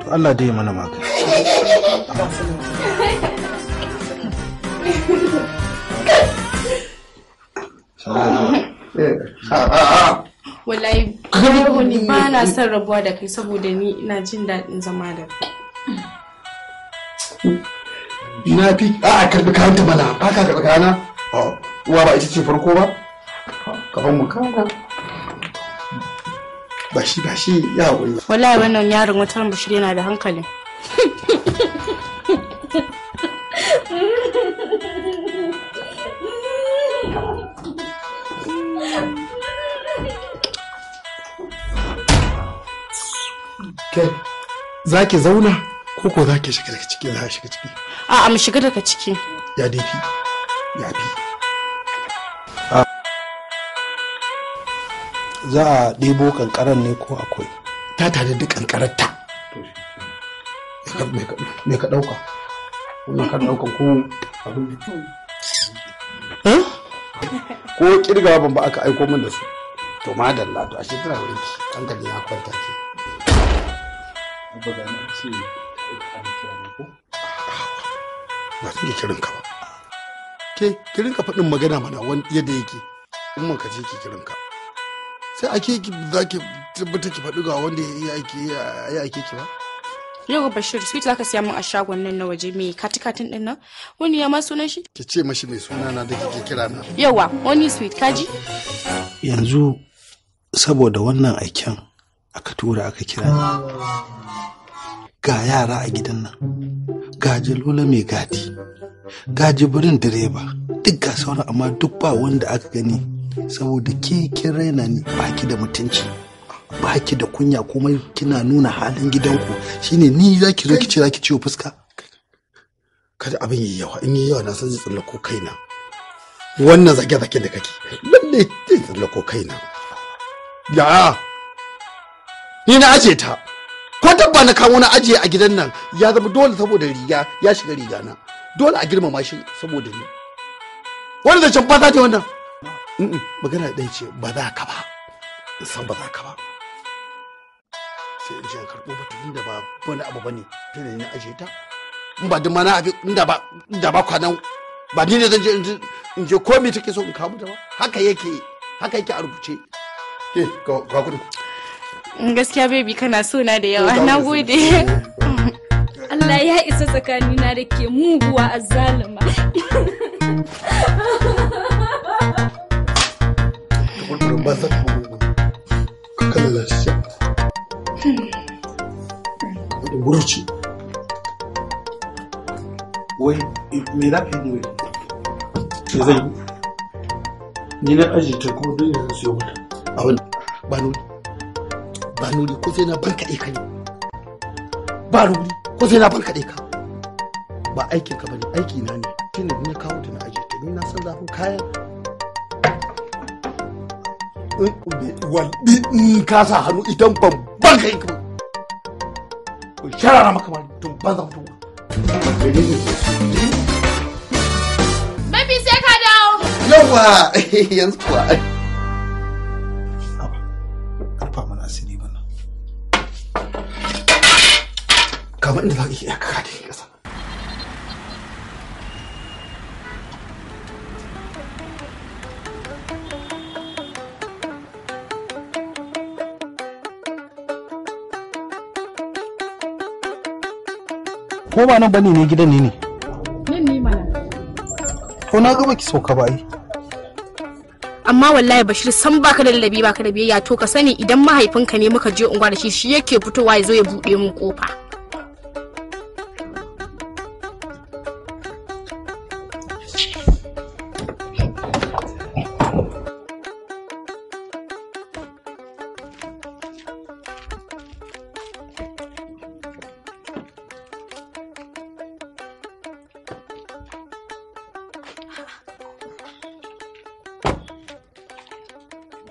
to Allah dai mana magana. Wallahi ni ba na son rabuwa da kai saboda ni ina jin daɗin zama da kai. Na fi a karbi kayanta mana ba ka karbi kayana? Uwa ba ita ce farko ba? Kafin mu kana. Ba shi ya haƙuri. Wallahi wannan yaron wata Bashir yana da hankali. Ke za ki zauna ko za ki shiga daga ciki? Za a shiga ciki. A'a mu shiga daga ciki. Ya dai fi. Ya fi. Za a ɗebo kankaran ne ko akwai? Ta tare da kankararta. Me ka ɗauka? Wannan kan ɗaukan ko abin ko kirgawa ban ba aka aiko min da su. To madalla to ashe tana wurin ki. Hankali ya kwanta ki. Ba ga ni ce ba zan kirin ka ba. Ke kirin ka faɗin magana mana wani yadda yake. In man ka je ki kirin ka. Sai ake ki za ki tabbata ki faɗi ga wanda ya aike ki ba? Yau Bashir sweet zaka siya min a shagon nan na waje mai katikatin din nan. Wani ya ma sunan shi? Ki ce mashi mai suna na da kike kira na. Yawa, wani sweet kaji? Yanzu saboda wannan aiken aka tura aka kira ni. Ga yara a gidan nan. Ga Jalola mai gadi. Ga Jibrin direba. Duk ga sauran amma duk ba wanda aka gani. Saboda kin raina ni baki da mutunci baki da kunya kuma kina nuna halin gidanku shine ni zaki zo ki ce zaki ciwo fuska kada abin yi yawa in yi yawa na san zai tsallako kaina wannan zage da kake lalle zai tsallako kaina ya ni na aje ta ko dabba na kawo na aje a gidan nan ya zama dole saboda riga ya shiga riga na dole a girmama shi saboda ni wanda zai ba ta ce wannan magana ɗaya ce ba za ka ba san ba za ka ba sai in ce karɓo ba tun da ba wani abu ba ne tun da ni na aje ta in ba duma na abi inda ba kwanan ba ni ne zan je in je komai take so in kawo ta ba haka yake a rubuce ke ga kudin gaskiya baby kana so na da yawa na gode Allah ya isa tsakanina da ke muguwa azzalima ba za ka kalla shi da buruci wai me za ka yi ne ke zai ni na aji ta kuma dole zan siyo mata abin ba nuri ko sai na barkaɗe ka ne ba nuri ko sai na barkaɗe ka ba aikin ka bane aiki na ne tun da ni na kawo ta na aji ta ni na san zafin kayan in ka sa hannu idan babban kai ka sharara maka ma tun ban zama tuwa baby sai ka dawo yawa yanzu kuwa karfa mana asiri bana kamar inda za ka iya kaka da kasa ko ba nan bane ne gidan ne nan ne mana to na ga baki sauka ba ai amma wallahi Bashir san baka da ladabi baka da biyayya to ka sani idan mahaifinka ne muka je unguwa da shi yake fitowa ya zo ya bude mun kofa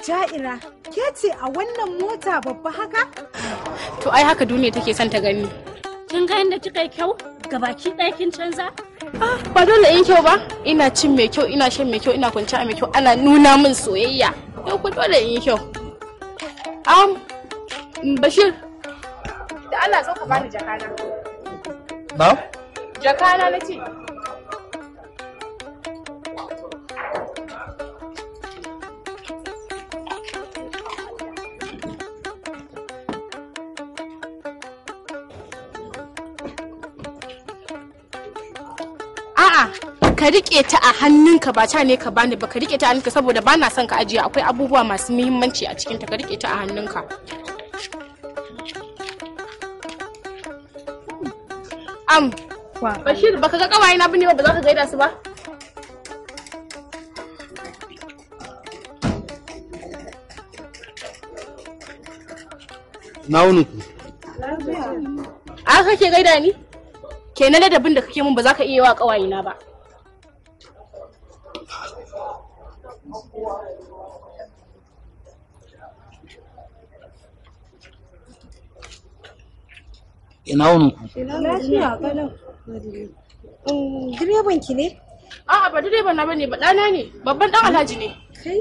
Ja'ira, ke ce a wannan mota babba haka? To ai haka duniya take son ta gani. Kin ga yadda kika yi kyau? Gabaki ɗaya kin canza? Ba dole in kyau ba. Ina cin mai kyau, ina shan mai kyau, ina kwanciya mai kyau, ana nuna min soyayya. Yau ku dole in yi kyau. Bashir, Da Allah zo ka bani jakana. Na? Jakana na ce. A'a, ka rike ta a hannunka ba ta ne ka bani ba, ka rike ta a hannunka saboda ba na son ka ajiye, akwai abubuwa masu muhimmanci a cikin ta, ka rike ta a hannunka. Bashir, baka ga kawaye na bane ba za ka gaida su ba? Na wuni ku. A kake gaida ni? Kenan ladabin da kake mun ba za ka iya wa kawaye na ba. Ina wuni ku. Lafiya kalau. Direban ki ne? A'a ba direban na bane ba, ɗana ne, babban ɗan Alhaji ne. Kai?